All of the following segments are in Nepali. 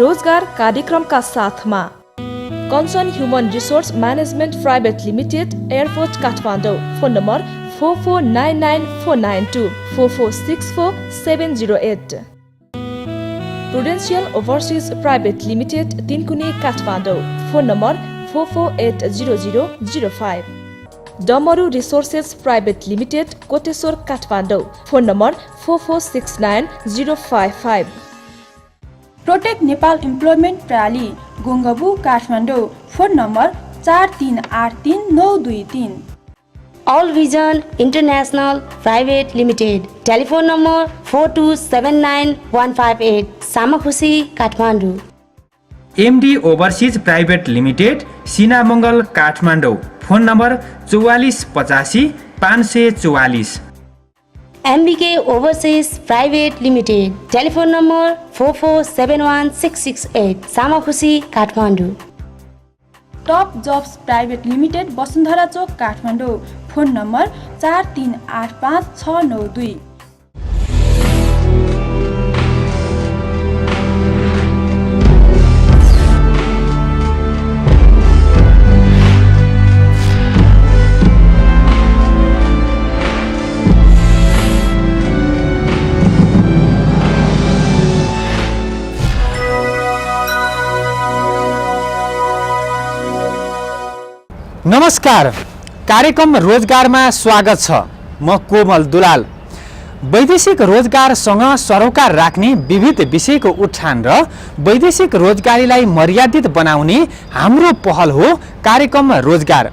रोजगार कार्यक्रमका साथमा concern human resource management private limited, airport Kathmandu. Phone number 44994924 4464708। Prudential overseas private limited, Tinkune Kathmandu. Phone number 44800005। Damaru resources private limited, Koteshwor Kathmandu. Phone number 44690555। Protect Nepal employment प्रणाली, Gongabu Kathmandu. Phone number 43839223। All Vision International Private Limited, telephone number 4279158, Samakhusi Kathmandu. MD overseas private limited, Sinamangal Kathmandu. Phone number 44854544। MBK Overseas Private Limited, telephone number 4471668, Samakhusi Kathmandu. Top jobs private limited, Basundhara Chowk Kathmandu. Phone number 43855692। नमस्कार, कार्यक्रम रोजगारमा स्वागत छ। म कोमल दुलाल। वैदेशिक रोजगारसँग सरोकार राख्ने विविध विषयको उठान र वैदेशिक रोजगारीलाई मर्यादित बनाउने हाम्रो पहल हो कार्यक्रम रोजगार।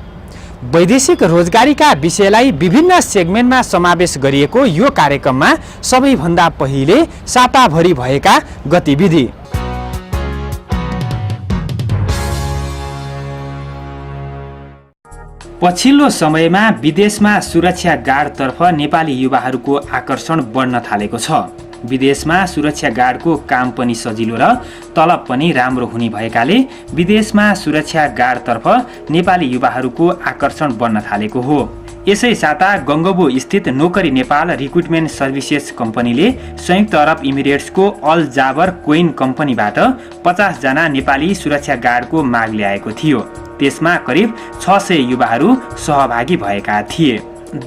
वैदेशिक रोजगारीका विषयलाई विभिन्न सेगमेन्टमा समावेश गरिएको यो कार्यक्रममा सबैभन्दा पहिले साताभरि भएका गतिविधि। पछिल्लो समयमा विदेशमा सुरक्षा गार्डतर्फ नेपाली युवाहरूको आकर्षण बढ्न थालेको छ। विदेशमा सुरक्षा गार्डको काम पनि सजिलो र तलब पनि राम्रो हुने भएकाले विदेशमा सुरक्षा गार्डतर्फ नेपाली युवाहरूको आकर्षण बढ्न थालेको हो। यसै साता गङ्गबु स्थित नोकरी नेपाल रिक्रुटमेन्ट सर्भिसेस कम्पनीले संयुक्त अरब इमिरेट्सको अल जाबर कोइन कम्पनीबाट 50 जना नेपाली सुरक्षा गार्डको माग ल्याएको थियो। त्यसमा करिब 600 युवाहरू सहभागी भएका थिए।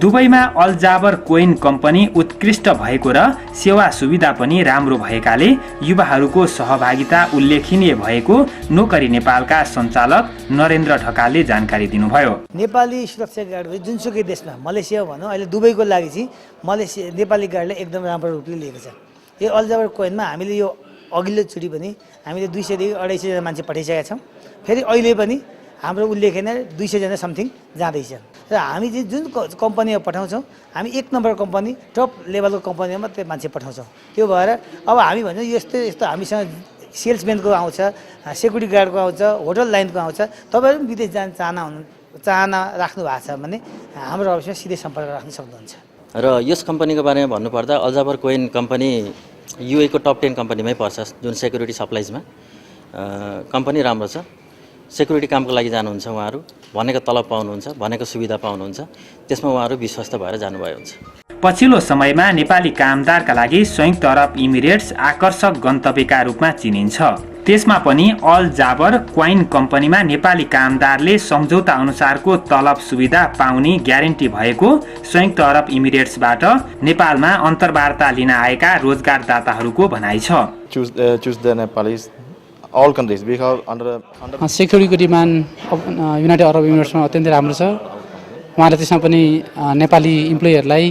दुबईमा अल जाबर कोइन कम्पनी उत्कृष्ट भएको र सेवा सुविधा पनि राम्रो भएकाले युवाहरूको सहभागिता उल्लेखनीय भएको नोकरी नेपालका सञ्चालक नरेन्द्र ढकालले जानकारी दिनुभयो। नेपाली सुरक्षा गार्ड जुनसुकै देशमा, मलेसिया भनौँ, अहिले दुबईको लागि चाहिँ मलेसिया नेपाली गार्डले एकदम राम्रो रूपले लिएको छ। यो अल जाबर कोइनमा हामीले यो अघिल्लोचोटि पनि हामीले 200 देखि 250 जना मान्छे पठाइसकेका छौँ। फेरि अहिले पनि हाम्रो उल्लेखनीय 200 जना समथिङ जाँदैछ। र हामी चाहिँ जुन कम्पनीमा पठाउँछौँ, हामी 1 नम्बर कम्पनी, टप लेभलको कम्पनीमा मात्रै मान्छे पठाउँछौँ। त्यो भएर अब हामी भन्छौँ यस्तो हामीसँग सेल्सम्यानको आउँछ, सेक्युरिटी गार्डको आउँछ, होटल लाइनको आउँछ। तपाईँहरू पनि विदेश जान चाहना राख्नु भएको छ भने हाम्रो अफिसमा सिधै सम्पर्क राख्न सक्नुहुन्छ। र यस कम्पनीको बारेमा भन्नुपर्दा अल जाबर कोइन कम्पनी युएको टप 10 कम्पनीमै पर्छ, जुन सेक्युरिटी सप्लाइजमा। कम्पनी राम्रो छ। सेक्युरिटी कामको लागि जानुहुन्छ उहाँहरू, भनेको तलब पाउनुहुन्छ, भनेको सुविधा पाउनुहुन्छ, त्यसमा उहाँहरू विश्वस्त भएर जानुभयो हुन्छ। पछिल्लो समयमा नेपाली कामदारका लागि संयुक्त अरब इमिरेट्स आकर्षक गन्तव्यका रूपमा चिनिन्छ। त्यसमा पनि अल जाबर क्वाइन कम्पनीमा नेपाली कामदारले सम्झौता अनुसारको तलब सुविधा पाउने ग्यारेन्टी भएको संयुक्त अरब इमिरेट्सबाट नेपालमा अन्तर्वार्ता लिन आएका रोजगारदाताहरूको भनाइ छ। All countries because under सेक्युरिटीको डिमान्ड युनाइटेड अरब इमिरेट्समा अत्यन्तै राम्रो छ। उहाँले त्यसमा पनि नेपाली इम्प्लोइहरूलाई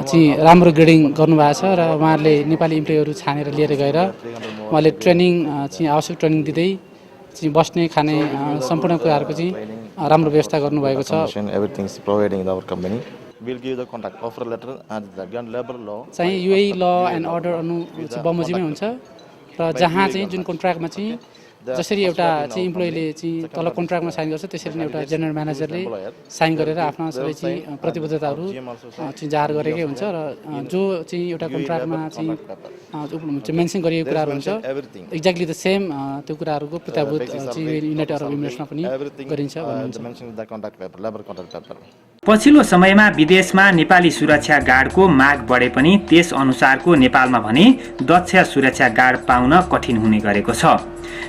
चाहिँ राम्रो ग्रेडिङ गर्नुभएको छ र उहाँहरूले नेपाली इम्प्लोइहरू छानेर लिएर गएर उहाँले ट्रेनिङ चाहिँ आवश्यक ट्रेनिङ दिँदै चाहिँ बस्ने खाने सम्पूर्ण कुराहरूको चाहिँ राम्रो व्यवस्था गर्नुभएको छ। चाहिँ युए ल एन्ड अर्डर बमोजिममै हुन्छ र जहाँ चाहिँ जुन कन्ट्र्याक्टमा चाहिँ जसरी एउटा चाहिँ इम्प्लोइले चाहिँ तल कन्ट्र्याक्टमा साइन गर्छ त्यसरी नै एउटा जेनरल म्यानेजरले साइन गरेर आफ्ना सबै चाहिँ प्रतिबद्धताहरू चाहिँ जाहेर गरेकै हुन्छ र जो चाहिँ एउटा कन्ट्र्याक्टमा चाहिँ मेन्सन गरिएको कुराहरू हुन्छ एक्ज्याक्टली द सेम त्यो कुराहरूको प्रत्याभूत चाहिँ युनाइटेड अरब इमिरेट्समा पनि गरिन्छ भन्नुहुन्छ। पछिल्लो समयमा विदेशमा नेपाली सुरक्षा गार्डको माग बढे पनि त्यस अनुसारको नेपालमा भने दक्ष सुरक्षा गार्ड पाउन कठिन हुने गरेको छ।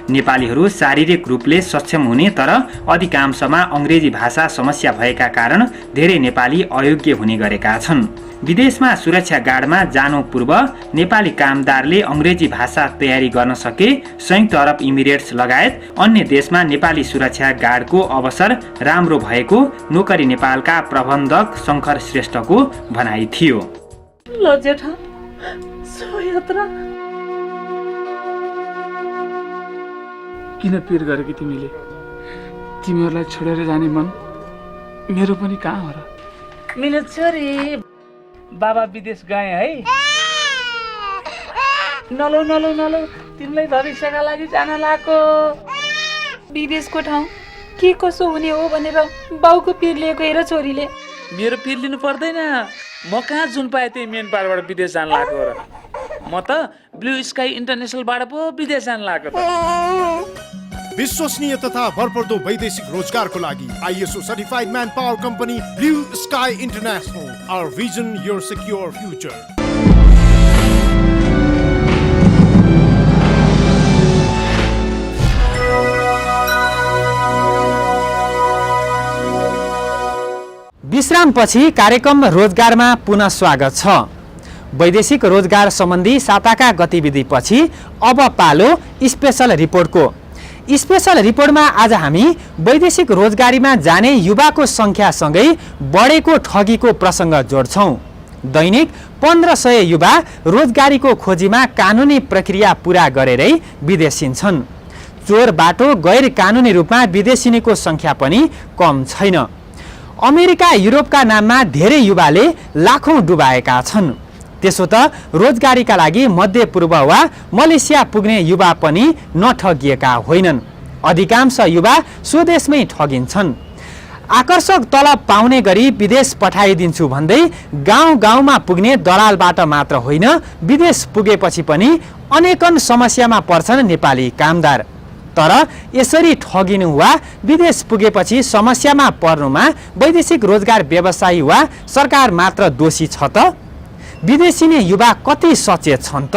नेपालीहरू शारीरिक रूपले सक्षम हुने तर अधिकांशमा अङ्ग्रेजी भाषा समस्या भएका कारण धेरै नेपाली अयोग्य हुने गरेका छन्। विदेशमा सुरक्षा गार्डमा जानु पूर्व नेपाली कामदारले अङ्ग्रेजी भाषा तयारी गर्न सके संयुक्त अरब इमिरेट्स लगायत अन्य देशमा नेपाली सुरक्षा गार्डको अवसर राम्रो भएको नोकरी नेपालका प्रबन्धक शङ्कर श्रेष्ठको भनाइ थियो। किन पिर गरेकी तिमीले? तिमीहरूलाई छोडेर जाने मन मेरो पनि कहाँ हो र? मेरो छोरी बाबा विदेश गए है। नलौ नलौ नलौ तिमीलाई भविष्यका लागि जान लाको। विदेशको ठाउँ के कसो हुने हो भनेर बाउको पिर लिएको हेर छोरीले। मेरो पिर लिनु पर्दैन, म कहाँ जुन पाएँ त्यही मेन पारबाट विदेश जान लागेको र। म त ब्लू स्काई इन्टरनेसनलबाट पो विदेश जान लागेको त। विश्वसनीय तथा भरपर्दो वैदेशिक रोजगारको लागि ISO certified manpower company blue sky international, our vision your secure future. विश्रामपछि कार्यक्रम रोजगारमा पुनः स्वागत छ। वैदेशिक रोजगार सम्बन्धी साताका गतिविधिपछि अब पालो स्पेशल रिपोर्टको। स्पेशल रिपोर्टमा आज हामी वैदेशिक रोजगारीमा जाने युवाको संख्यासँगै बढेको ठगीको प्रसङ्ग जोड्छौँ। दैनिक 1500 युवा रोजगारीको खोजीमा कानुनी प्रक्रिया पूरा गरेरै विदेशिन्छन्। चोर बाटो गैर कानुनी रूपमा विदेशिनेको संख्या पनि कम छैन। अमेरिका युरोपका नाममा धेरै युवाले लाखौं डुबाएका छन्। त्यसो त रोजगारीका लागि मध्यपूर्व वा मलेसिया पुग्ने युवा पनि नठगिएका होइनन्। अधिकांश युवा स्वदेशमै ठगिन्छन्। आकर्षक तलब पाउने गरी विदेश पठाइदिन्छु भन्दै गाउँ गाउँमा पुग्ने दलालबाट मात्र होइन, विदेश पुगेपछि पनि अनेकन समस्यामा पर्छन् नेपाली कामदार। तर यसरी ठगिनु वा विदेश पुगेपछि समस्यामा पर्नुमा वैदेशिक रोजगार व्यवसायी वा सरकार मात्र दोषी छ त? विदेशिने युवा कति सचेत छन् त?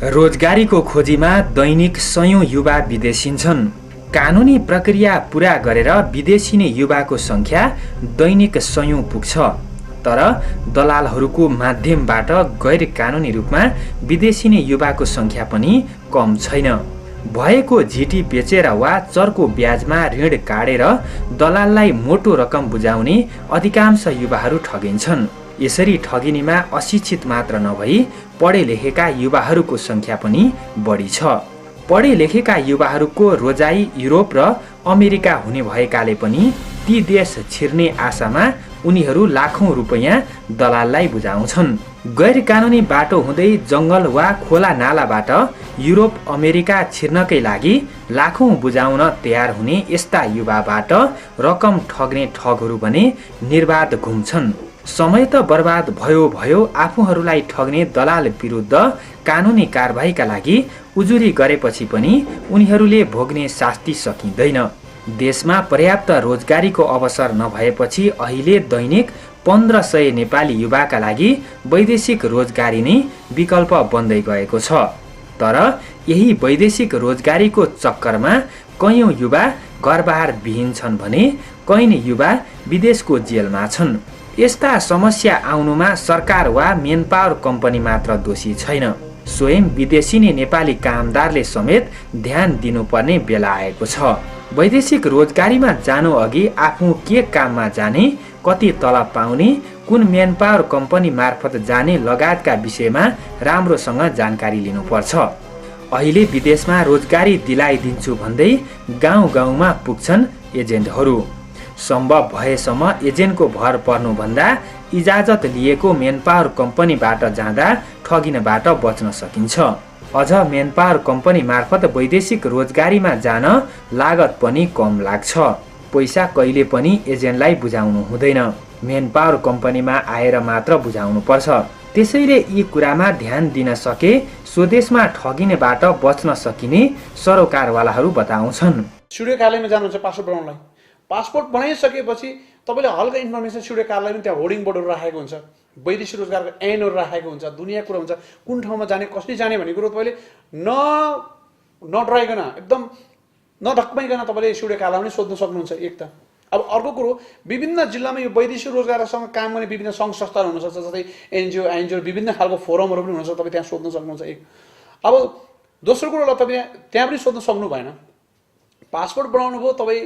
रोजगारीको खोजीमा दैनिक सयौं युवा विदेशिन्छन्। कानुनी प्रक्रिया पूरा गरेर विदेशिने युवाको संख्या दैनिक सयौं पुग्छ। तर दलालहरूको माध्यमबाट गैर कानुनी रूपमा विदेशिने युवाको संख्या पनि कम छैन। भएको झिटी बेचेर वा चर्को ब्याजमा ऋण काटेर दलाललाई मोटो रकम बुझाउने अधिकांश युवाहरू ठगिन्छन्। यसरी ठगिनेमा अशिक्षित मात्र नभई पढे लेखेका युवाहरूको संख्या पनि बढी छ। पढे लेखेका युवाहरूको रोजाई युरोप र अमेरिका हुने भएकाले पनि ती देश छिर्ने आशामा उनीहरू लाखौं रुपैयाँ दलाललाई बुझाउँछन्। गैर कानुनी बाटो हुँदै जंगल वा खोला नालाबाट युरोप अमेरिका छिर्नकै लागि लाखौं बुझाउन तयार हुने यस्ता युवाबाट रकम ठग्ने ठगहरू भने निर्बाध घुम्छन्। समय त बर्बाद भयो आफूहरूलाई ठग्ने दलाल विरुद्ध कानुनी कारबाहीका लागि उजुरी गरेपछि पनि उनीहरूले भोग्ने शास्ति सकिँदैन। देशमा पर्याप्त रोजगारीको अवसर नभएपछि अहिले दैनिक 1500 नेपाली युवाका लागि वैदेशिक रोजगारी नै विकल्प बन्दै गएको छ। तर यही वैदेशिक रोजगारीको चक्करमा कयौं युवा घरबार विहीन छन् भने कैयौं युवा विदेशको जेलमा छन्। यस्ता समस्या आउनुमा सरकार वा मेनपावर कम्पनी मात्र दोषी छैन, स्वयं विदेशिने नेपाली कामदारले समेत ध्यान दिनुपर्ने बेला आएको छ। वैदेशिक रोजगारीमा जानु अघि आफू के काममा जाने, कति तलब पाउने, कुन मेनपावर कम्पनी मार्फत जाने लगायतका विषयमा राम्रोसँग जानकारी लिनुपर्छ। अहिले विदेशमा रोजगारी दिलाइदिन्छु भन्दै गाउँ गाउँमा पुग्छन् एजेन्टहरू। सम्भव भएसम्म एजेन्टको भर पर्नुभन्दा इजाजत लिएको मेनपावर कम्पनीबाट जाँदा ठगिनबाट बच्न सकिन्छ। अझ म्यानपावर कम्पनी मार्फत वैदेशिक रोजगारीमा जान लागत पनि कम लाग्छ। पैसा कहिले पनि एजेन्टलाई बुझाउनु हुँदैन, म्यानपावर कम्पनीमा आएर मात्र बुझाउनु पर्छ। त्यसैले यी कुरामा ध्यान दिन सके स्वदेशमा ठगिनेबाट बच्न सकिने सरोकारवालाहरू बताउँछन्। स्टुडियो कार्यालयमा जानुहुन्छ पासपोर्ट बनाउनलाई, पासपोर्ट बनाइसकेपछि तपाईँले हल्का इन्फर्मेसन स्टुडियो कार्यालयमा त्यहाँ होर्डिङ बोर्डहरू राखेको हुन्छ, वैदेशिक रोजगारको ऐनहरू राखेको हुन्छ, दुनियाँ कुरा हुन्छ, कुन ठाउँमा जाने कसरी जाने भन्ने कुरो तपाईँले नडराइकन एकदम नढक्माइकन तपाईँले स्टुडियो कार्यालयमा पनि सोध्न सक्नुहुन्छ। एक त अब अर्को कुरो, विभिन्न जिल्लामा यो वैदेशिक रोजगारसँग काम गर्ने विभिन्न सङ्घ संस्थाहरू हुनसक्छ, जस्तै एनजिओ विभिन्न खालको फोरमहरू पनि हुनसक्छ, तपाईँ त्यहाँ सोध्न सक्नुहुन्छ। एक अब दोस्रो कुरो तपाईँ त्यहाँ पनि सोध्न सक्नु भएन, पासपोर्ट बनाउनु भयो, तपाईँ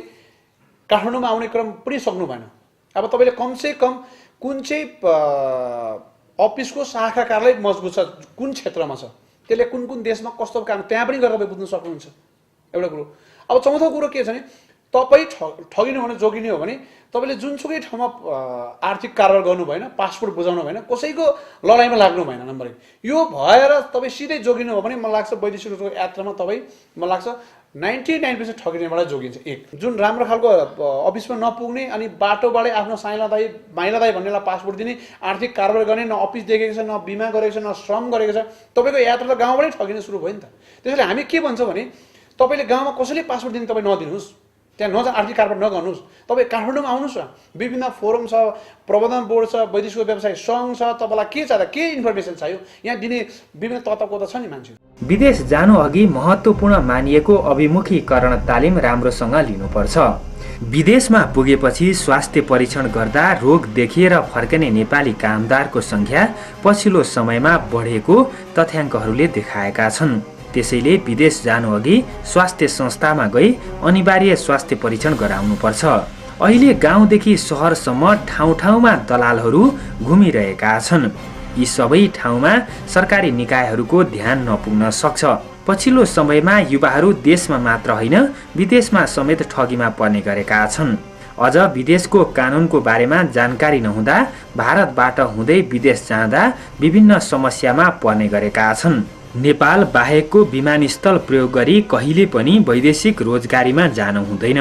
काठमाडौँमा आउने क्रम पनि सक्नु भएन। अब तपाईँले कमसेकम कुन चाहिँ अफिसको शाखा कार्यालय मजबुत छ, कुन क्षेत्रमा छ, त्यसले कुन कुन देशमा कस्तो काम, त्यहाँ पनि गएर तपाईँ बुझ्न सक्नुहुन्छ। एउटा कुरो। अब चौथो कुरो के छ भने तपाईँ ठगिनु भने जोगिने हो भने तपाईँले जुनसुकै ठाउँमा आर्थिक कारोबार गर्नु भएन, पासपोर्ट बुझाउनु भएन, कसैको लडाइँमा लाग्नु भएन। नम्बर 1 यो भएर तपाईँ सिधै जोगिनु हो भने मलाई लाग्छ वैदेशिक रोजगार यात्रामा तपाईँ मलाई लाग्छ 99% ठगिनेबाट जोगिन्छ। एक जुन राम्रो खालको अफिसमा नपुग्ने अनि बाटोबाटै आफ्नो साइला दाई माइला दाई भन्नेलाई पासपोर्ट दिने, आर्थिक कारोबार गर्ने, न अफिस देखेको छ, न बिमा गरेको छ, न श्रम गरेको छ, तपाईँको यात्रा त गाउँबाटै ठगिन सुरु भयो नि त। त्यसैले हामी के भन्छौँ भने तपाईँले गाउँमा कसैले पासपोर्ट दिने तपाईँ नदिनुहोस्, त्यहाँ आर्थिक कारोबार नगर्नुहोस्, तपाईँ काठमाडौँमा आउनुहोस् न, विभिन्न फोरम छ, प्रबन्धन बोर्ड छ, वैदेशिक व्यवसाय सङ्घ छ, तपाईँलाई के चाहियो, के इन्फर्मेसन चाहियो यहाँ दिने विभिन्न तत्त्वको छ नि मान्छे। विदेश जानु अघि महत्त्वपूर्ण मानिएको अभिमुखीकरण तालिम राम्रोसँग लिनुपर्छ। विदेशमा पुगेपछि स्वास्थ्य परीक्षण गर्दा रोग देखिएर फर्कने नेपाली कामदारको सङ्ख्या पछिल्लो समयमा बढेको तथ्याङ्कहरूले देखाएका छन्। त्यसैले विदेश जानु अघि स्वास्थ्य संस्थामा गई अनिवार्य स्वास्थ्य परीक्षण गराउनुपर्छ। अहिले गाउँदेखि सहरसम्म ठाउँ ठाउँमा दलालहरू घुमिरहेका छन्। यी सबै ठाउँमा सरकारी निकायहरूको ध्यान नपुग्न सक्छ। पछिल्लो समयमा युवाहरू देशमा मात्र होइन विदेशमा समेत ठगीमा पर्ने गरेका छन्। अझ विदेशको कानुनको बारेमा जानकारी नहुँदा भारतबाट हुँदै विदेश जाँदा विभिन्न समस्यामा पर्ने गरेका छन्। नेपाल बाहेकको विमानस्थल प्रयोग गरी कहिले पनि वैदेशिक रोजगारीमा जानु हुँदैन।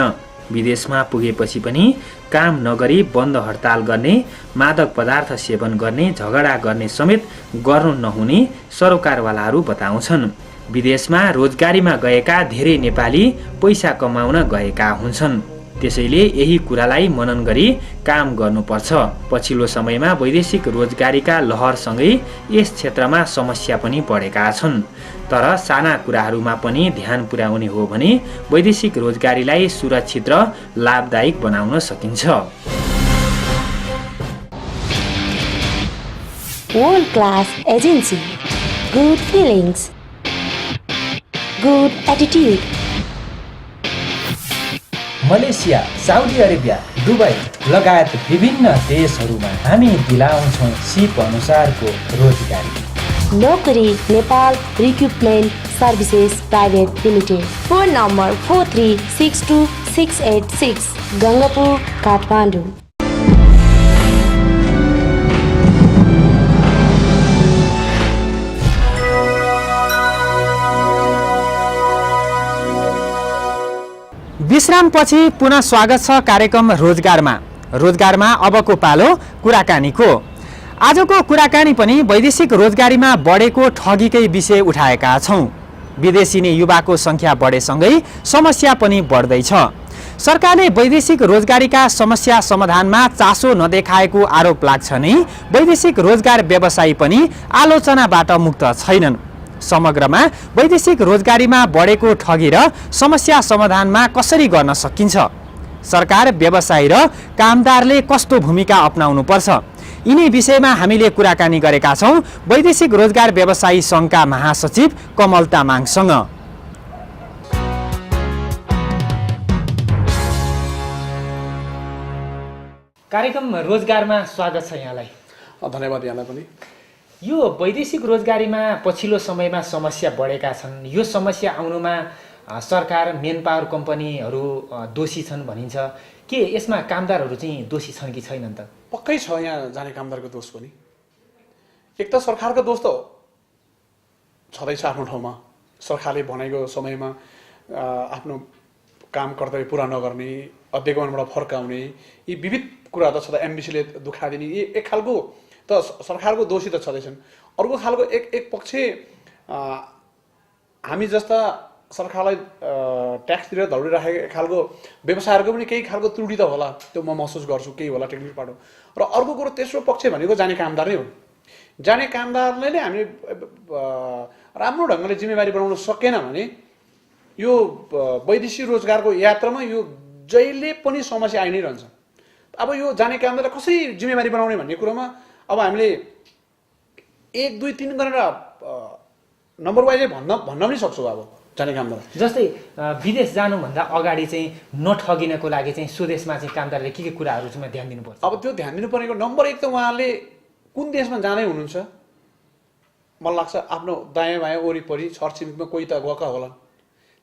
विदेशमा पुगेपछि पनि काम नगरी बन्द हडताल गर्ने, मादक पदार्थ सेवन गर्ने, झगडा गर्ने समेत गर्नु नहुने सरोकारवालाहरू बताउँछन्। विदेशमा रोजगारीमा गएका धेरै नेपाली पैसा कमाउन गएका हुन्छन्। त्यसैले यही कुरालाई मनन गरी काम गर्नुपर्छ। पछिल्लो समयमा वैदेशिक रोजगारीका लहरसँगै यस क्षेत्रमा समस्या पनि बढेका छन्। तर साना कुराहरूमा पनि ध्यान पुर्याउने हो भने वैदेशिक रोजगारीलाई सुरक्षित र लाभदायक बनाउन सकिन्छ। World class agency, good feelings, good attitude. Malaysia, Saudi Arabia, Dubai लगायत विभिन्न देशहरूमा हामी दिलाउँछौँ सिप अनुसारको रोजगारी। Nokari Nepal recruitment services private limited. Phone number 4362686, Gangapur, Kathmandu. विश्रामपछि पुनः स्वागत छ कार्यक्रम रोजगारमा। रोजगारमा अबको पालो कुराकानीको। आजको कुराकानी पनि वैदेशिक रोजगारीमा बढेको ठगीकै विषय उठाएका छौँ। विदेशी युवाको सङ्ख्या बढेसँगै समस्या पनि बढ्दैछ। सरकारले वैदेशिक रोजगारीका समस्या समाधानमा चासो नदेखाएको आरोप लाग्छ नै वैदेशिक रोजगार व्यवसायी पनि आलोचनाबाट मुक्त छैनन्। समग्रमा वैदेशिक रोजगारीमा बढेको ठगी र समस्या समाधानमा कसरी गर्न सकिन्छ? सरकार, व्यवसायी र कामदारले कस्तो भूमिका अपनाउनु पर्छ? यिनै विषयमा हामीले कुराकानी गरेका छौँ वैदेशिक रोजगार व्यवसायी सङ्घका महासचिव कमल तामाङसँग। कार्यक्रम रोजगारमा स्वागत छ यहाँलाई। धन्यवाद यहाँलाई पनि। यो वैदेशिक रोजगारीमा पछिल्लो समयमा समस्या बढेका छन्। यो समस्या आउनुमा सरकार, मेन पावर कम्पनीहरू दोषी छन् भनिन्छ। के यसमा कामदारहरू चाहिँ दोषी छन् कि छैनन् त? पक्कै छ यहाँ जाने कामदारको दोष पनि। एक त सरकारको दोष त हो, छँदैछ आफ्नो ठाउँमा। सरकारले भनेको समयमा आफ्नो काम कर्तव्य पुरा नगर्ने, अध्यगमनबाट फर्काउने, यी विविध कुराहरू त छँदा एमबिसीले दुखाइदिने, यी एक खालको त सरकारको दोषी त छँदैछन्। अर्को खालको एक पक्ष हामी जस्ता सरकारलाई ट्याक्स तिरेर दौडिराखेको एक खालको व्यवसायहरूको पनि केही खालको त्रुटि त होला, त्यो म महसुस गर्छु, केही होला टेक्निकल पाटो। र अर्को कुरो तेस्रो पक्ष भनेको जाने कामदार नै हो। जाने कामदारले नै हामीले राम्रो ढङ्गले जिम्मेवारी बनाउन सकेन भने यो वैदेशिक रोजगारको यात्रामा यो जहिले पनि समस्या आइ नै रहन्छ। अब यो जाने कामदारलाई कसरी जिम्मेवारी बनाउने भन्ने कुरोमा अब हामीले 1, 2, 3 गरेर नम्बर वाइजै भन्न पनि सक्छौँ। अब जाने कामदार जस्तै विदेश जानुभन्दा अगाडि चाहिँ नठगिनको लागि चाहिँ स्वदेशमा चाहिँ कामदारले के कुराहरू चाहिँ ध्यान दिनुपर्छ? अब त्यो ध्यान दिनुपर्नेको नम्बर 1 त उहाँले कुन देशमा जाँदै हुनुहुन्छ, मलाई लाग्छ आफ्नो दायाँ बायाँ वरिपरि छरछिमेकमा कोही त गएका होला,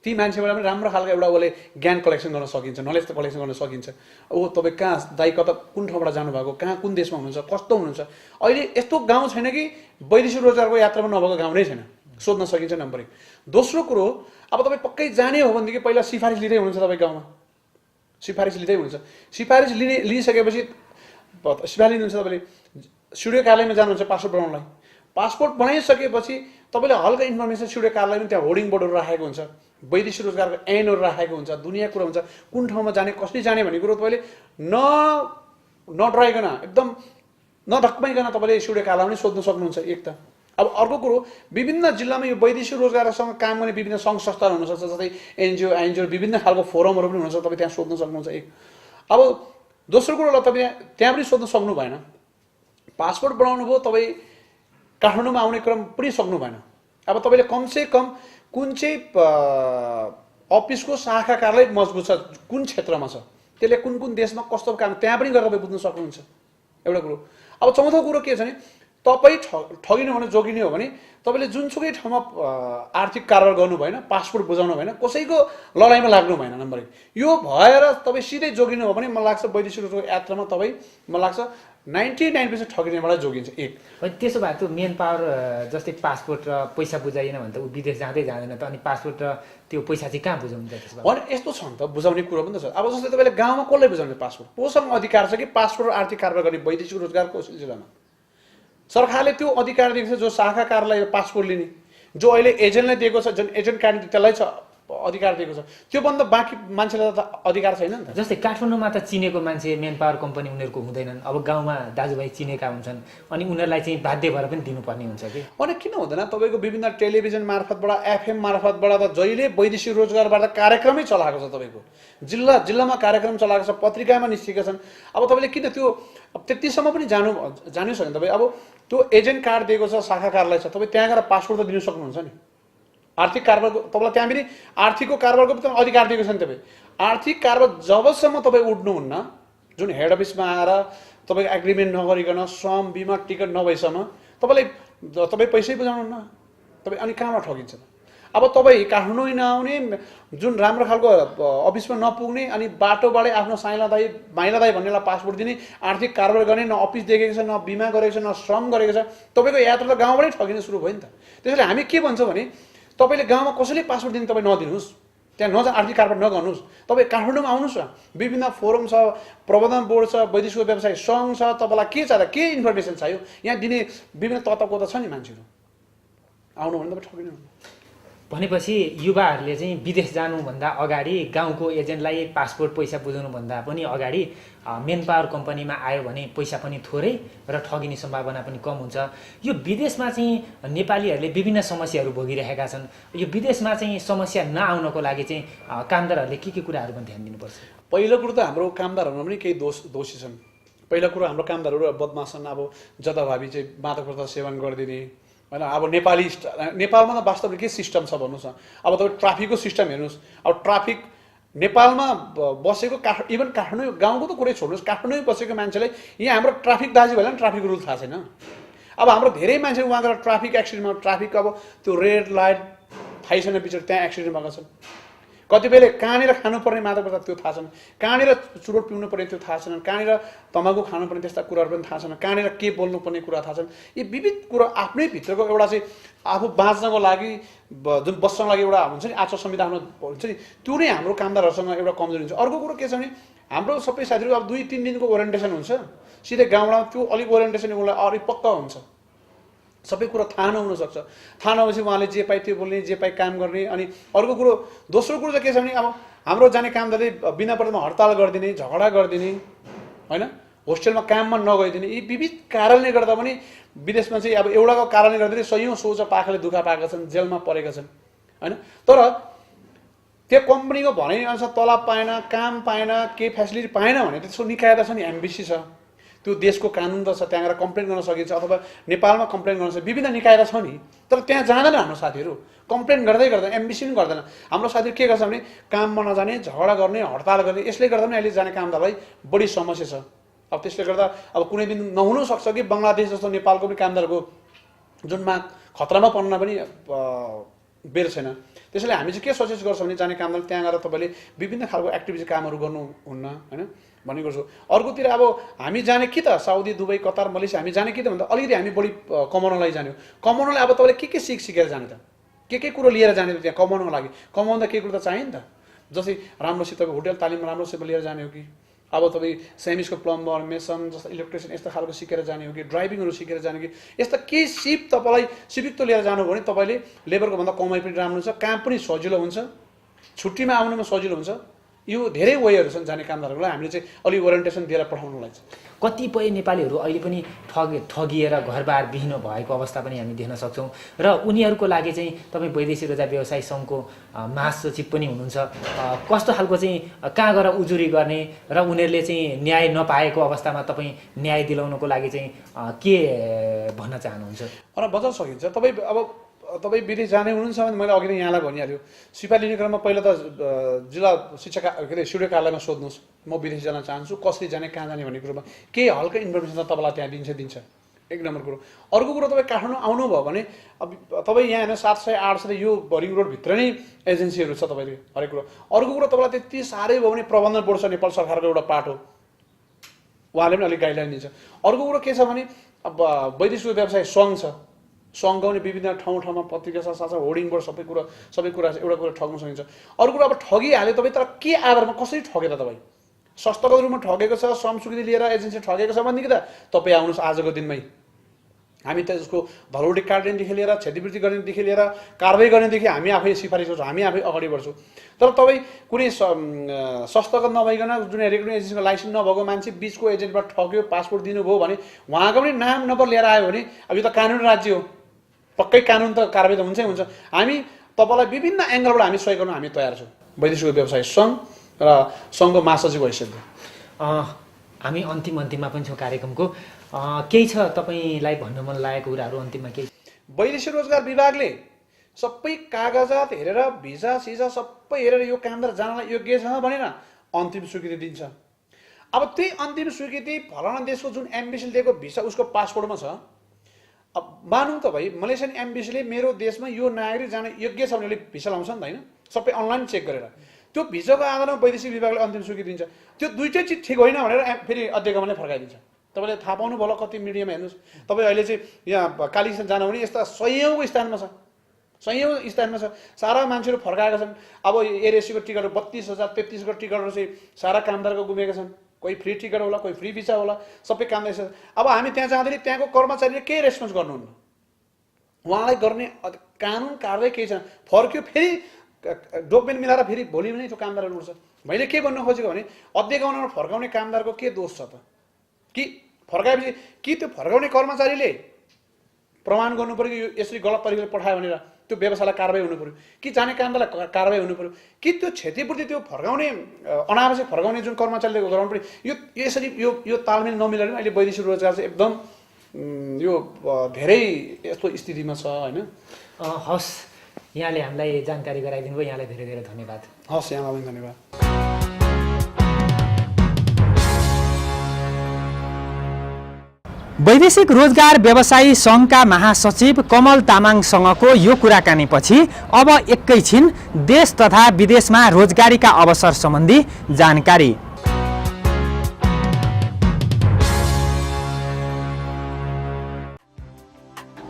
ती मान्छेबाट पनि राम्रो खालको एउटा उसले ज्ञान कलेक्सन गर्न सकिन्छ, नलेज कलेक्सन गर्न सकिन्छ। तपाईँ कहाँ दाइ कता कुन ठाउँबाट जानुभएको, कहाँ कुन देशमा हुनुहुन्छ, कस्तो हुनुहुन्छ। अहिले यस्तो गाउँ छैन कि वैदेशिक रोजगारको यात्रामा नभएको गाउँ नै छैन, सोध्न सकिन्छ नम्बर 1। दोस्रो कुरो, अब तपाईँ पक्कै जाने हो भनेदेखि पहिला सिफारिस लिँदै हुनुहुन्छ, तपाईँ गाउँमा सिफारिस लिँदै हुनुहुन्छ। सिफारिस लिइसकेपछि सिफारिस लिनुहुन्छ, तपाईँले सिडिओ कार्यालयमा जानुहुन्छ पासपोर्ट बनाउनलाई। पासपोर्ट बनाइसकेपछि तपाईँले हल्का इन्फर्मेसन सिडिओ कार्यालयमा त्यहाँ होर्डिङ बोर्डहरू राखेको हुन्छ, वैदेशिक रोजगारको ऐनहरू राखेको हुन्छ, दुनियाँ कुरा हुन्छ, कुन ठाउँमा जाने, कसरी जाने भन्ने कुरो तपाईँले नडराइकन एकदम नधक्माइकन तपाईँले सिडिओ कार्यालयमा पनि सोध्न सक्नुहुन्छ एक त। अब अर्को कुरो, विभिन्न जिल्लामा यो वैदेशिक रोजगारसँग काम गर्ने विभिन्न सङ्घ संस्थाहरू हुनसक्छ, जस्तै एनजिओ विभिन्न खालको फोरमहरू पनि हुनुहुन्छ, तपाईँ त्यहाँ सोध्न सक्नुहुन्छ एक। अब दोस्रो कुरोलाई तपाईँ त्यहाँ पनि सोध्न सक्नु भएन, पासपोर्ट बनाउनु भयो, तपाईँ काठमाडौँमा आउने क्रम पनि सक्नु भएन। अब तपाईँले कमसेकम कुन चाहिँ अफिसको शाखा कार्यालय मजबुत छ, कुन क्षेत्रमा छ, त्यसले कुन कुन देशमा कस्तो काम, त्यहाँ पनि गएर तपाईँ बुझ्न सक्नुहुन्छ एउटा कुरो। अब चौथो कुरो के छ भने तपाईँ ठगिनु भने जोगिने हो भने तपाईँले जुनसुकै ठाउँमा आर्थिक कारोबार गर्नु भएन, पासपोर्ट बुझाउनु भएन, कसैको लडाइँमा लाग्नु भएन नम्बर 1। यो भएर तपाईँ सिधै जोगिनु हो भने मलाई लाग्छ वैदेशिक रोजगार यात्रामा तपाईँ मलाई लाग्छ 99% ठगिनेबाट जोगिन्छ एक। त्यसो भए त्यो मेन पावर जस्तै पासपोर्ट र पैसा बुझाइएन भने त ऊ विदेश जाँदै जाँदैन त, अनि पासपोर्ट र त्यो पैसा चाहिँ कहाँ बुझाउनु त्यसो भए? अनि यस्तो छ नि त, बुझाउने कुरो पनि त छ। अब जस्तै तपाईँले गाउँमा कसलाई बुझाउने पासपोर्ट, कोसँग अधिकार छ कि पासपोर्ट र आर्थिक कारोबार गर्ने वैदेशिक रोजगारको सिलसिलामा सरकारले त्यो अधिकार दिएको छ, जो शाखा कार्यालय पासपोर्ट लिने, जो अहिले एजेन्टलाई दिएको छ, जुन एजेन्ट कार्ड त्यसलाई छ अधिकार दिएको छ, त्यो भन्दा बाँकी मान्छेलाई त अधिकार छैन नि त। जस्तै काठमाडौँमा त चिनेको मान्छे मेन पावर कम्पनी उनीहरूको हुँदैनन्, अब गाउँमा दाजुभाइ चिनेका हुन्छन्, अनि उनीहरूलाई चाहिँ बाध्य भएर पनि दिनुपर्ने हुन्छ कि? अनि किन हुँदैन, तपाईँको विभिन्न टेलिभिजन मार्फतबाट, एफएम मार्फतबाट त जहिले वैदेशिक रोजगारबाट कार्यक्रमै चलाएको छ, तपाईँको जिल्लामा कार्यक्रम चलाएको छ, पत्रिकामा निस्केका छन्। अब तपाईँले किन त्यो त्यतिसम्म पनि जानु सक्दैन। तपाईँ अब त्यो एजेन्ट कार्ड दिएको छ, शाखा कार्यालय छ, तपाईँ त्यहाँ गएर पासपोर्ट त दिनु सक्नुहुन्छ नि। आर्थिक कारोबारको तपाईँलाई त्यहाँ पनि आर्थिकको कारोबारको पनि अधिकार दिएको छ नि। तपाईँ आर्थिक कारोबार जबसम्म तपाईँ उठ्नुहुन्न, जुन हेड अफिसमा आएर तपाईँको एग्रिमेन्ट नगरिकन श्रम बिमा टिकट नभएसम्म तपाईँ पैसै बुझाउनुहुन्न, तपाईँ अनि कहाँबाट ठगिन्छ? अब तपाईँ काठमाडौँ नआउने, जुन राम्रो खालको अफिसमा नपुग्ने, अनि बाटोबाटै आफ्नो साइला दाई माइला दाई भन्नेलाई पासपोर्ट दिने, आर्थिक कारोबार गर्ने, न अफिस देखेको छ, न बिमा गरेको छ, न श्रम गरेको छ, तपाईँको यात्रा त गाउँबाटै ठगिन सुरु भयो नि त। त्यसैले हामी के भन्छौँ भने तपाईँले गाउँमा कसैले पासपोर्ट दिने तपाईँ नदिनुहोस्, त्यहाँ आर्थिक कारोबार नगर्नुहोस्, तपाईँ काठमाडौँमा आउनुहोस् न, विभिन्न फोरम छ, प्रबन्धन बोर्ड छ, वैदेशिक व्यवसाय सङ्घ छ, तपाईँलाई के चाहियो, के इन्फर्मेसन चाहियो यहाँ दिने विभिन्न तत्त्वको छ नि मान्छेहरू, आउनु भने तपाईँ ठगिनु। भनेपछि युवाहरूले चाहिँ विदेश जानुभन्दा अगाडि गाउँको एजेन्टलाई पासपोर्ट पैसा बुझाउनुभन्दा पनि अगाडि मेन पावर कम्पनीमा आयो भने पैसा पनि थोरै र ठगिने सम्भावना पनि कम हुन्छ। यो विदेशमा चाहिँ नेपालीहरूले विभिन्न समस्याहरू भोगिरहेका छन्। यो विदेशमा चाहिँ समस्या नआउनको लागि चाहिँ कामदारहरूले के कुराहरूमा ध्यान दिनुपर्छ? पहिलो कुरो त हाम्रो कामदारहरूमा पनि केही दोषी छन्। पहिलो कुरो हाम्रो कामदारहरू बदमास छन्। अब जताभावी चाहिँ मादक पदार्थ सेवन गरिदिने होइन। अब नेपालमा त वास्तवमा के सिस्टम छ भन्नुहोस् न। अब तपाईँ ट्राफिकको सिस्टम हेर्नुहोस्। अब ट्राफिक नेपालमा बसेको इभन काठमाडौँ गाउँको त कुरै छोड्नुहोस्, काठमाडौँ बसेको मान्छेलाई यहाँ हाम्रो ट्राफिक दाजुभाइलाई पनि ट्राफिक रुल थाहा छैन। अब हाम्रो धेरै मान्छे उहाँ गएर ट्राफिक एक्सिडेन्टमा ट्राफिक अब त्यो रेड लाइट थाहै छैन पछाडि त्यहाँ एक्सिडेन्ट भएको छन्। कतिपयले कहाँनिर खानुपर्ने मादक पदार्थ त्यो थाहा छैन, कहाँनिर चुरोट पिउनुपर्ने त्यो थाहा छैन, कहाँनिर तमाकु खानुपर्ने त्यस्ता कुराहरू पनि थाहा छैन, कहाँनिर के बोल्नुपर्ने कुरा थाहा छैन। यी विविध कुरा आफ्नै भित्रको एउटा चाहिँ आफू बाँच्नको लागि जुन बस्नको लागि एउटा हुन्छ नि आचार संहिता हुन्छ नि, त्यो नै हाम्रो कामदारहरूसँग एउटा कमजोरी हुन्छ। अर्को कुरो के छ भने हाम्रो सबै साथीहरू अब 2-3 दिनको ओरिएन्टेसन हुन्छ, सिधै गाउँमा त्यो अलिक ओरिएन्टेसन उसलाई अलिक पक्का हुन्छ, सबै कुरो थाहा नहुनसक्छ। थाहा नभएपछि उहाँले जे पाइ त्यो बोल्ने, जे पाइ काम गर्ने। अनि अर्को कुरो दोस्रो कुरो चाहिँ के छ भने अब हाम्रो जाने कामदारले बिना पर्दामा हडताल गरिदिने, झगडा गरिदिने, होइन, होस्टेलमा काममा नगइदिने, यी विविध कारणले गर्दा पनि विदेशमा चाहिँ अब एउटाको कारणले गर्दा सयौँ सोझ पाखाले दुखा पाएका छन्, जेलमा परेका छन्, होइन। तर त्यो कम्पनीको भनाइअनुसार तलब पाएन, काम पाएन, केही फेसिलिटी पाएन भने त्यसको निकाय त छ नि, एमबिसी छ, त्यो देशको कानुन त छ, त्यहाँ गएर कम्प्लेन गर्न सकिन्छ, अथवा नेपालमा कम्प्लेन गर्न सकिन्छ, विभिन्न निकाय त छ नि। तर त्यहाँ जाँदैन हाम्रो साथीहरू, कम्प्लेन गर्दै गर्दैन, एमबिसी पनि गर्दैन। हाम्रो साथीहरू के गर्छ भने काममा नजाने, झगडा गर्ने, हडताल गर्ने, यसले गर्दा पनि अहिले जाने कामदारलाई बढी समस्या छ। अब त्यसले गर्दा अब कुनै दिन नहुनसक्छ कि बङ्गलादेश जस्तो नेपालको पनि कामदारको जुन माग खतरामा पर्न पनि बेर छैन। त्यसैले हामी चाहिँ के सजेस्ट गर्छौँ भने जाने कामदार त्यहाँ गएर तपाईँले विभिन्न खालको एक्टिभिटी कामहरू गर्नुहुन्न, होइन भन्ने गर्छु। अर्कोतिर अब हामी जाने कि त साउदी, दुबई, कतार, मलेसिया हामी जाने कि त भन्दा अलिकति हामी बढी कमाउनलाई जाने हो। कमाउनलाई अब तपाईँले के सिकेर जाने त, के कुरो लिएर जाने त त्यहाँ कमाउनको लागि? कमाउँदा के कुरो त चाहियो नि त, जस्तै राम्रोसितको होटेल तालिम राम्रोसित लिएर जाने हो कि, अब तपाईँ सेमिसको प्लम्बर, मेसन जस्तो इलेक्ट्रिसियन यस्तो खालको सिकेर जाने हो कि, ड्राइभिङहरू सिकेर जाने कि, यस्ता केही सिप तपाईँलाई सिपिक्तो लिएर जानु हो भने तपाईँले लेबरको भन्दा कमाइ पनि राम्रो हुन्छ, काम पनि सजिलो हुन्छ, छुट्टीमा आउनुमा सजिलो हुन्छ। यो धेरै वेहरू छन् जाने कामदारहरूलाई हामीले चाहिँ अलिक ओरिएन्टेसन दिएर पठाउनुलाई चाहिँ। कतिपय नेपालीहरू अहिले पनि ठगिएर घरबार विहीन भएको अवस्था पनि हामी देख्न सक्छौँ र उनीहरूको लागि चाहिँ तपाईँ वैदेशिक रोजगार व्यवसाय सङ्घको महासचिव पनि हुनुहुन्छ। कस्तो खालको चाहिँ कहाँ गएर उजुरी गर्ने र उनीहरूले चाहिँ न्याय नपाएको अवस्थामा तपाईँ न्याय दिलाउनको लागि चाहिँ के भन्न चाहनुहुन्छ? बजाउन सकिन्छ। तपाईँ विदेश जाने हुनुहुन्छ भने मैले अघि नै यहाँलाई भनिहाल्यो, सिपाही लिने क्रममा पहिला त जिल्ला शिक्षा के अरे स्टुडियो कार्यालयमा सोध्नुहोस् म विदेश जान चाहन्छु, कसरी जाने, कहाँ जाने भन्ने कुरोमा केही हल्का इन्फर्मेसन त तपाईँलाई त्यहाँ दिन्छ। एक नम्बर कुरो। अर्को कुरो तपाईँ काठमाडौँ आउनुभयो भने अब तपाईँ यहाँ होइन 700-800 यो रिङ रोडभित्र नै एजेन्सीहरू छ तपाईँले हरेक कुरो। अर्को कुरो तपाईँलाई त्यति साह्रै भयो भने प्रबन्धन बोर्ड छ, नेपाल सरकारको एउटा पार्ट हो, उहाँले पनि अलिक गाइडलाइन दिन्छ। अर्को कुरो के छ भने अब वैदेशिक व्यवसाय सङ्घ छ, सङ्घ पनि विभिन्न ठाउँमा पत्रिका साथ होर्डिङ बोर्ड सबै कुरा एउटा कुरा ठग्न सकिन्छ। अर्को कुरा अब ठगिहाल्यो तपाईँ, तर के आधारमा कसरी ठगे त तपाईँ? सस्तको रूपमा ठगेको छ, श्रम स्वीकृति लिएर एजेन्सी ठगेको छ भनेदेखि त तपाईँ आउनुहोस् आजको दिनमै, हामी त यसको धरोडी काट्नेदेखि लिएर क्षतिपूर्ति गर्नेदेखि लिएर कारवाही गर्नेदेखि हामी आफै सिफारिस गर्छौँ, हामी आफै अगाडि बढ्छौँ। तर तपाईँ कुनै सस्तगत नभइकन जुन रेक्रुटिङ एजेन्सीको लाइसेन्स नभएको मान्छे बिचको एजेन्टबाट ठग्यो, पासपोर्ट दिनुभयो भने उहाँको पनि नाम नम्बर लिएर आयो भने अब यो त कानुनी राज्य हो, पक्कै कानुन त कारवाही त हुन्छै हुन्छ। हामी तपाईँलाई विभिन्न एङ्गलबाट हामी सहयोग गर्न हामी तयार छौँ, वैदेशिक व्यवसाय सङ्घ र सङ्घको महासचिव हैसियतले। हामी अन्तिममा पनि छौँ कार्यक्रमको, केही छ तपाईँलाई भन्नु मन लागेको कुराहरू अन्तिममा केही? वैदेशिक रोजगार विभागले सबै कागजात हेरेर भिजा सिजा सबै हेरेर यो कामदार जानलाई योग्य छ भनेर अन्तिम स्वीकृति दिन्छ। अब त्यही अन्तिम स्वीकृति फलाना देशको जुन एम्बेसीले दिएको भिसा उसको पासपोर्टमा छ। अब मानौँ त भाइ मलेसियन एम्बेसीले मेरो देशमा यो नागरिक जान योग्य छ भने भिसा लाउँछ नि त, होइन? सबै अनलाइन चेक गरेर त्यो भिसाको आधारमा वैदेशिक विभागले अन्तिम स्वीकृति दिन्छ। त्यो दुइटै चिज ठिक होइन भनेर फेरि अध्यक्षले फर्काइदिन्छ। तपाईँले थाहा पाउनु भयो कति मिडियामा हेर्नुहोस्, तपाईँ अहिले चाहिँ यहाँ कालीस्थान जानु भने यस्ता सयौँको स्थानमा छ, सारा मान्छेहरू फर्काएका छन्। अब एयर एसीको टिकटहरू 32,000 33,000 टिकटहरू चाहिँ सारा कामदारको गुमेका छन्, कोही फ्री टिकट होला, कोही फ्री भिसा होला, सबै कामदार। अब हामी त्यहाँ जाँदाखेरि त्यहाँको कर्मचारीले केही रेस्पोन्स गर्नुहुन्न, उहाँलाई गर्ने कानुन कारवाही केही छैन। फर्क्यो फेरि डकुमेन्ट मिलाएर फेरि भोलि पनि त्यो कामदारहरू उठ्छ। मैले के भन्न खोजेको भने अध्यक्षमा फर्काउने कामदारको के दोष छ त? कि फर्काएपछि कि त्यो फर्काउने कर्मचारीले प्रमाण गर्नु पऱ्यो कि यसरी गलत तरिकाले पठायो भनेर त्यो व्यवसायलाई कारवाही हुनु पऱ्यो, कि जाने कामदारलाई कारवाही हुनु पऱ्यो, कि त्यो क्षतिपूर्ति त्यो फर्काउने अनावश्यक फर्काउने जुन कर्मचारीले गराउनु पऱ्यो। यो यसरी यो तालमेल नमिलेर अहिले वैदेशिक रोजगार चाहिँ एकदम यो धेरै यस्तो स्थितिमा छ, होइन? हस्, यहाँले हामीलाई जानकारी गराइदिनु भयो, यहाँलाई धेरै धेरै धन्यवाद। हस्, यहाँलाई पनि धन्यवाद। वैदेशिक रोजगार व्यवसायी सङ्घका महासचिव कमल तामाङसँगको यो कुराकानीपछि अब एकैछिन देश तथा विदेशमा रोजगारीका अवसर सम्बन्धी जानकारी।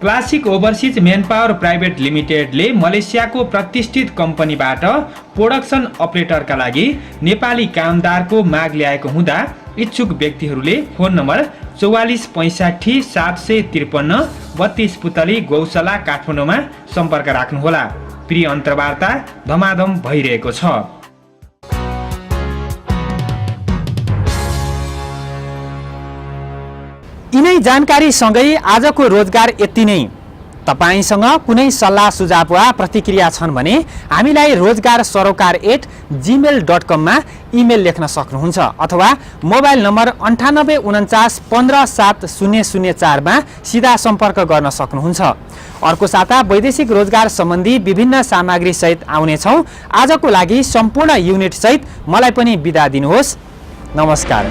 क्लासिक ओभरसिज म्यानपावर प्राइभेट लिमिटेडले मलेसियाको प्रतिष्ठित कम्पनीबाट प्रोडक्सन अपरेटरका लागि नेपाली कामदारको माग ल्याएको हुँदा इच्छुक व्यक्तिहरूले फोन नम्बर 44 65 753 32 पुतली गौशाला काठमाडौँमा सम्पर्क राख्नुहोला। प्रिय अन्तर्वार्ता धमाधम भइरहेको छ। यिनै जानकारी सँगै आजको रोजगार यति नै। तपाईसँग कुनै सल्लाह सुझाव वा प्रतिक्रिया छन् भने हामीलाई rozgar@gmail.com मा इमेल लेख्न सक्नुहुन्छ अथवा मोबाइल नम्बर 98 49 15 7004 मा सिधा सम्पर्क गर्न सक्नुहुन्छ। अर्को साता वैदेशिक रोजगार सम्बन्धी विभिन्न सामग्री सहित आउनेछौँ। आजको लागि सम्पूर्ण युनिट सहित मलाई पनि बिदा दिनुहोस्। नमस्कार।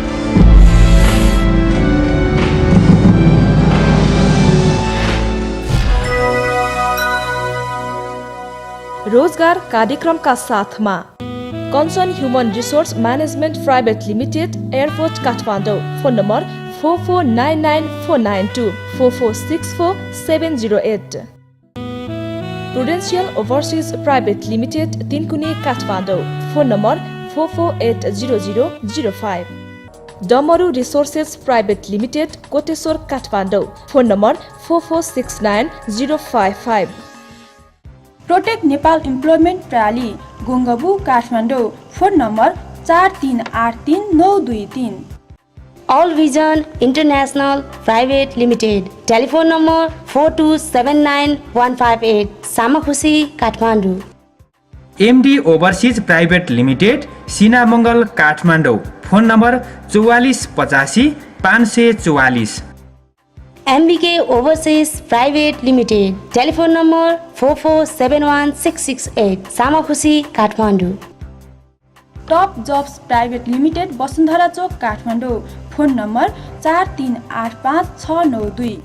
रोजगार कार्यक्रमका साथमा concern human resource management private limited airport Kathmandu. Phone number 4499492 4464708। Prudential overseas private limited Tinkune Kathmandu. Phone number 44800005। Damaru resources private limited Koteshwor Kathmandu. Phone number 4469055। Protect Nepal employment प्रणाली Gongabu Kathmandu. Phone number 4383923। All Vision International Private Limited, telephone number 4279158, Samakhusi Kathmandu. MD overseas private limited Sinamangal Kathmandu. Phone number 44 85 544। MBK Overseas Private Limited, telephone number 4471668, Samakhusi Kathmandu. Top jobs private limited Basundhara Chowk Kathmandu. Phone number 4385692।